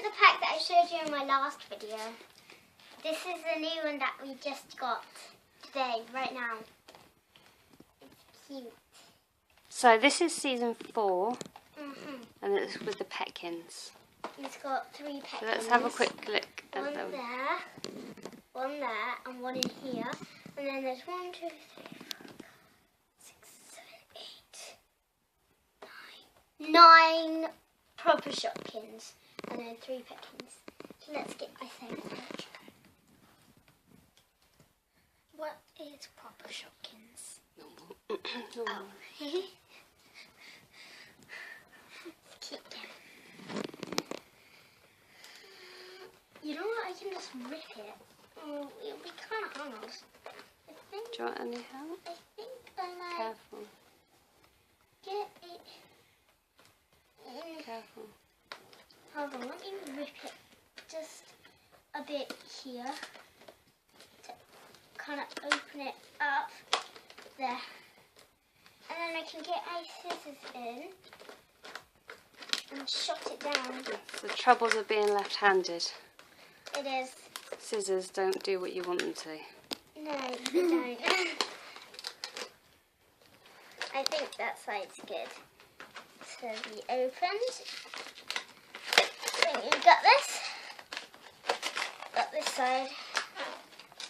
isn't the pack that I showed you in my last video. This is the new one that we just got today, right now. It's cute. So this is season 4, and it's with the Petkins. It's got 3 Petkins. So let's have a quick look at One them. there, one there, and one in here. And then there's 1, 2, 3, 4, 6, 7, 8, 9 proper Shopkins, and then 3 Petkins. So let's get my sandwich. What is proper Shopkins? Oh. Keep them. You know what? I can just rip it. Oh, it'll be kind of hard. I think. Do you want any help? I think I might Careful. get it. Careful. Hold on, let me rip it just a bit here to kind of open it up there. And then I can get my scissors in and shut it down. The troubles of being left-handed. It is. Scissors don't do what you want them to. No, they don't. I think that side's good. So we opened. Then you got this. Got this side.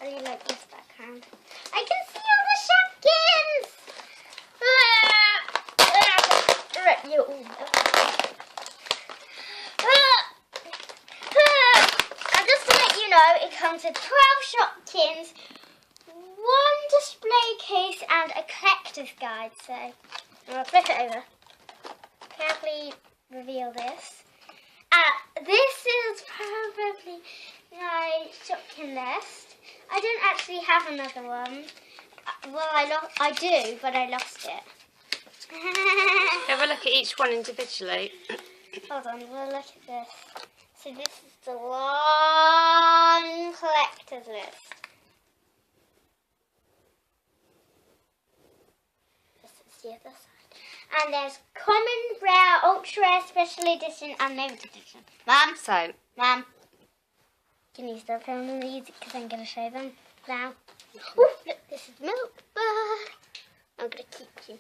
I really like this background. I can see all the Shopkins! Rip you all up. And just to let you know, it comes with 12 Shopkins, 1 display case, and a collector's guide. So I'm going to flip it over. Carefully reveal this. This is probably my Shopkin list. I don't actually have another one. Well, I do, but I lost it. Have a look at each one individually. Hold on, we'll look at this. So this is the one collector's list. This is the other side. And there's common, rare, ultra rare, special edition, and limited edition. Mum, Mum, can you stop filming these because I'm going to show them now. Ooh, look, this is Milk Bird. I'm going to keep you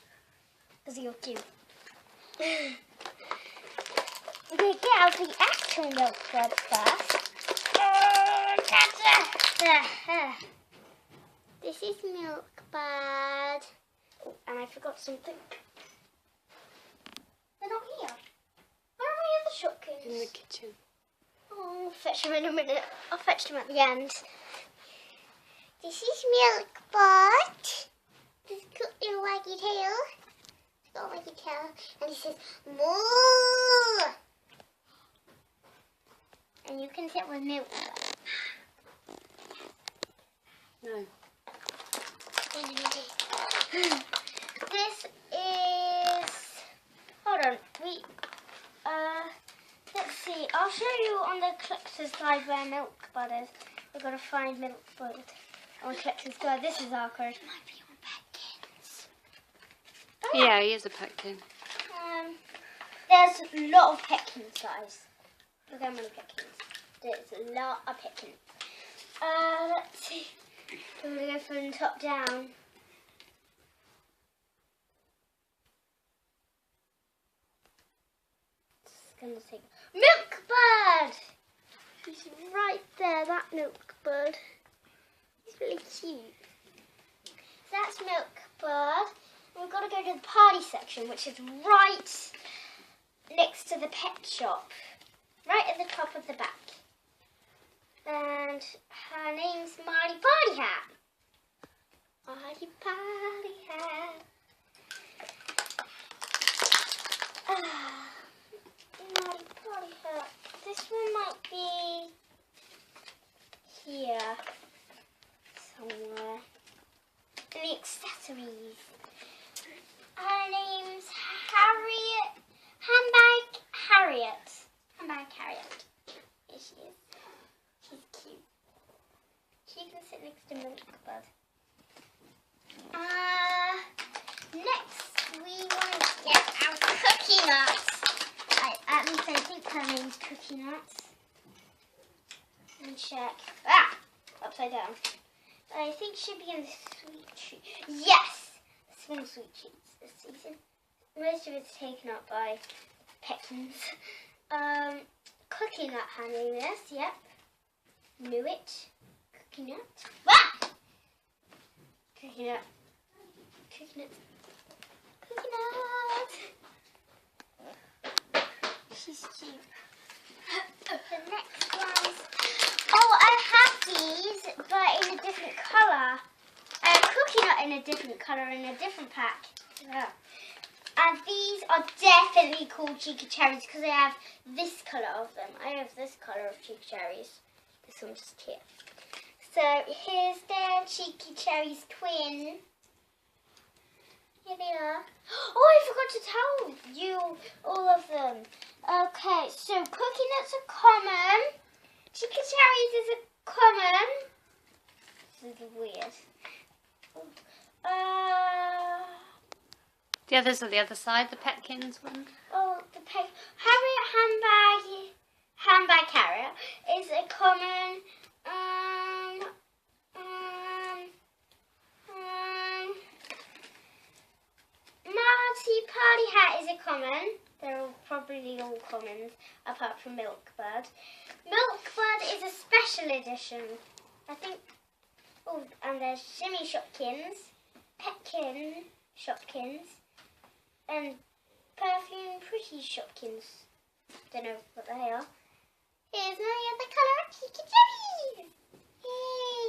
because you're cute. I'm going to get out the actual Milk Bird first. This is Milk Bird. Oh, and I forgot something. They're not here. Where are my other Shopkins? In the kitchen. Oh, I'll fetch them in a minute. I'll fetch them at the end. This is Milk Bird. He's got little waggy tail. He's got a waggy tail. And he says, moo! And you can sit with Milk Bird. No. This is... Hold on. Let's see. I'll show you on the collector's guide where Milk Bud is. We've got to find Milk Bud on collector's guide. This is awkward. Might be on Petkins. Oh, Yeah, he is a Petkin. There's a lot of Petkins, guys. Look how many Petkins. There's a lot of Petkins. Let's see. I'm going to go from the top down. Gonna take Milk Bird. He's right there, that Milk Bird. He's really cute. So that's Milk Bird. And we've got to go to the party section, which is right next to the pet shop, right at the top of the back. And her name's Marty Party Hat. Marty Party Hat. This one might be here somewhere. In the accessories. Her name's Harriet. Handbag Harriet. Here she is. She's cute. She can sit next to Milk Bud. Next we want to get our cookie nuts. At least I think her name's Cookie Nuts. Let me check. Ah! Upside down. I think she'd be in the sweet treat. Yes! Swing sweet treats this season. Most of it's taken up by Petkins. Cookie nut happiness, yep. Knew it. Cookie nut. Ah! Cookie nut. Cookie nut. Cookie nut. She's cute. The next one's... Oh, I have these, but in a different colour. I have Cookie Nut in a different colour in a different pack. Yeah. And these are definitely called Cheeky Cherries because I have this colour of them. I have this colour of Cheeky Cherries. This one's just here. So here's their Cheeky Cherries twin. Here they are. Oh, I forgot to tell you all of them. Okay, so Cookie Nuts are common. Cheeky Cherries is a common. This is weird. The others are the other side, the Petkins one. Oh, the Harriet handbag carrier is a common. Marty Party Hat is a common. They're all probably all commons, apart from Milkbird. Milkbird is a special edition. I think. Oh, and there's Shimmy Shopkins, Petkin Shopkins, and Perfume Pretty Shopkins. Don't know what they are. Here's my other colour of Cheeky Cherries. Yay!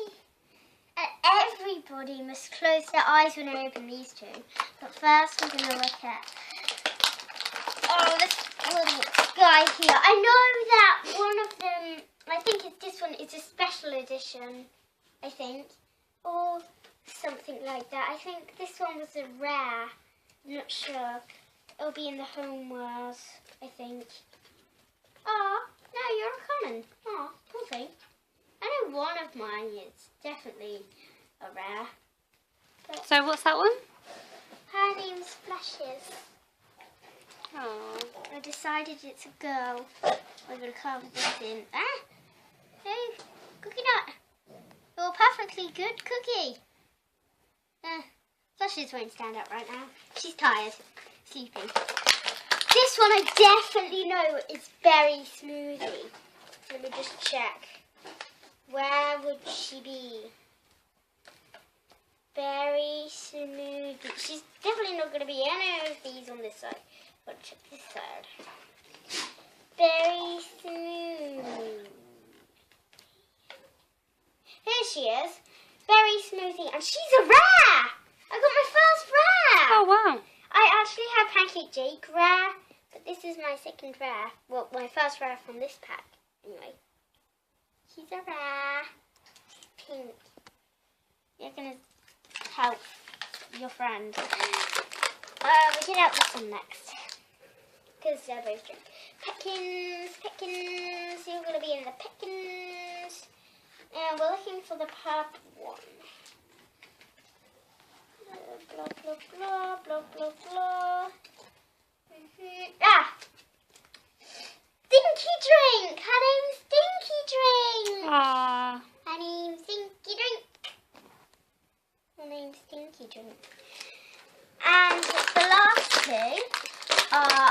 And everybody must close their eyes when I open these two. But first, we're going to look at this little guy here. I know that one of them, I think it's this one, is a special edition, I think. Or something like that. I think this one was a rare. I'm not sure. It'll be in the homewares, I think. Oh, no, you're a common. Oh, cool thing. I know one of mine is definitely a rare. But So what's that one? her name's Flashes. Oh. I decided it's a girl. I'm going to carve this in. Ah! Hey, Cookie Nut. You're a perfectly good cookie. Flashes won't stand up right now. She's tired. Sleeping. This one I definitely know is Berry Smoothie. Let me just check. Where would she be? Berry Smoothie. She's definitely not going to be any of these on this side. But check this side. Berry Smoothie. Here she is. Berry Smoothie. And she's a rare! I got my first rare! Oh, wow. I actually have Pancake Jake rare, but this is my second rare. Well, my first rare from this pack, anyway. She's a rare. She's pink. You're going to help your friend. We can help this one next. Because they're both drunk. Petkins. You're going to be in the Petkins. And we're looking for the purple one. Blah, blah, blah, blah, blah, blah. Ah! Stinky Drink! Her name's Stinky Drink! Aww. Her name's Stinky Drink. Her name's Stinky Drink. And the last two are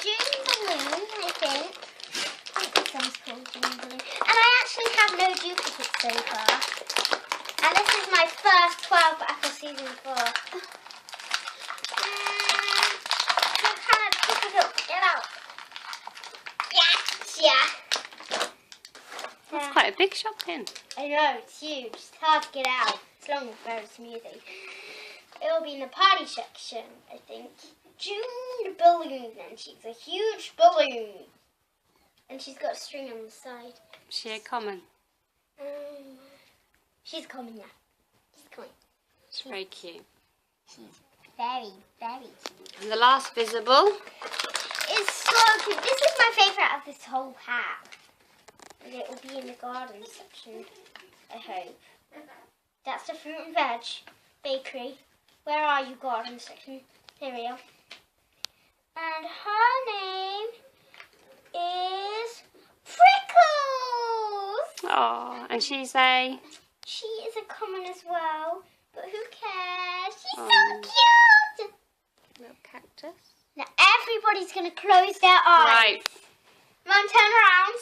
June Balloon, I think. I think this one's called June Balloon. And I actually have no duplicates so far. And this is my first 12 Apple Season 4. Get out. Yes, yeah. That's quite a big Shopkins. I know, it's huge. It's hard to get out. It's long and very smoothie. It'll be in the party section, I think. June Balloon, and she's a huge balloon. And she's got a string on the side. She a common. She's coming now. She's coming. It's very cute. She's very, very cute. And the last visible. It's so cute. This is my favourite of this whole pack. And it will be in the garden section, I hope. That's the fruit and veg bakery. Where are you, garden section? Here we are. And her name is Prickles! Oh, and she's a... She is a common as well, but who cares? She's Oh. so cute. Little cactus. Now everybody's going to close their eyes. Right. Mum, turn around.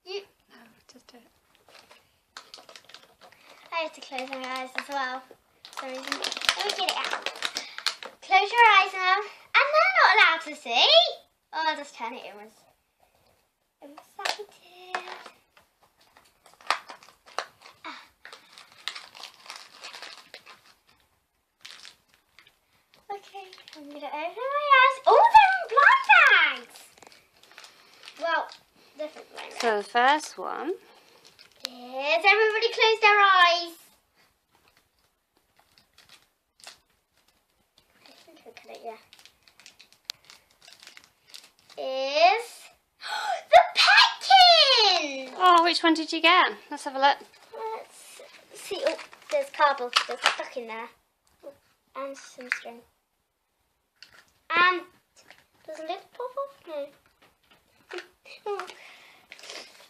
You... No, just do it. I have to close my eyes as well. For some reason. Let me get it out. Close your eyes now. And they're not allowed to see. Oh, I'll just turn it. It was excited. Okay, I'm going to open my eyes. Oh, they're in blind bags. Well, different blind bags. So the first one. Yes, everybody close their eyes. I think I cut it, yeah. Is the Petkins. Oh, which one did you get? Let's have a look. Let's see. Oh, there's cardboard still stuck in there. Oh, and some string. And does a lid pop off? No. Oh.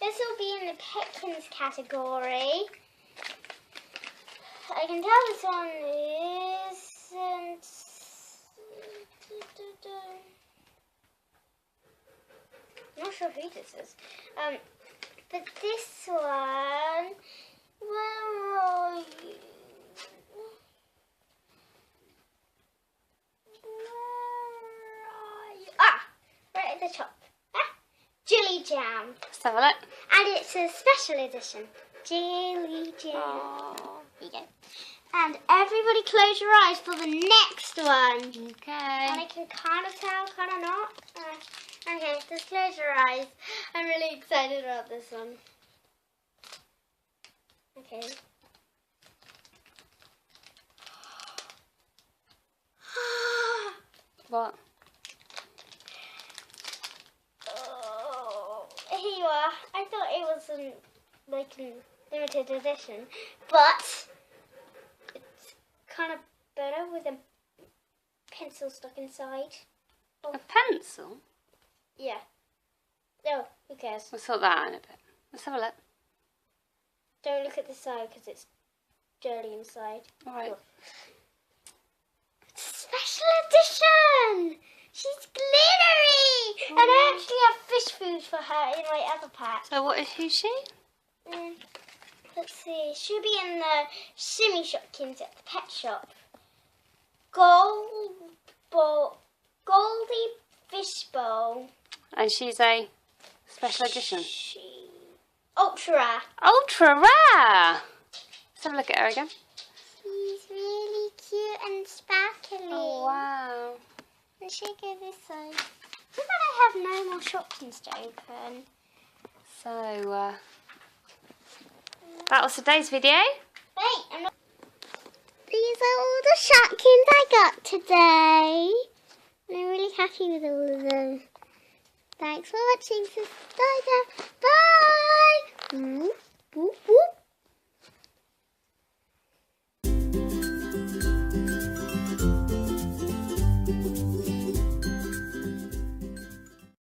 This will be in the Petkins category. I can tell this one isn't. I'm not sure who this is. But this one, where are you? Where are you? Ah, right at the top. Jelly jam. Let's have a look. And it's a special edition. Jelly jam. Oh. Here you go. And everybody close your eyes for the next one. Okay. And I can kind of tell, kind of not. Okay, just close your eyes. I'm really excited about this one. Okay. What? Oh, here you are. I thought it was like a limited edition, but it's kind of better with a pencil stuck inside. A pencil? Yeah. No, who cares? We'll sort that out in a bit. Let's have a look. Don't look at the side because it's dirty inside. Alright. Oh. Special edition! She's glittery! And I actually have fish food for her in my other pack. So who's she? Let's see. She'll be in the shimmy Shopkins at the pet shop. Goldie fish bowl. And she's a special edition. Ultra rare. Ultra rare! Let's have a look at her again. She's really cute and sparkly. Oh, wow. And she goes this side. Too bad I have no more Shopkins to open. So, that was today's video. Wait, these are all the Shopkins I got today. And I'm really happy with all of them. Thanks for watching. Subscribe. Bye. Whoop, whoop, whoop.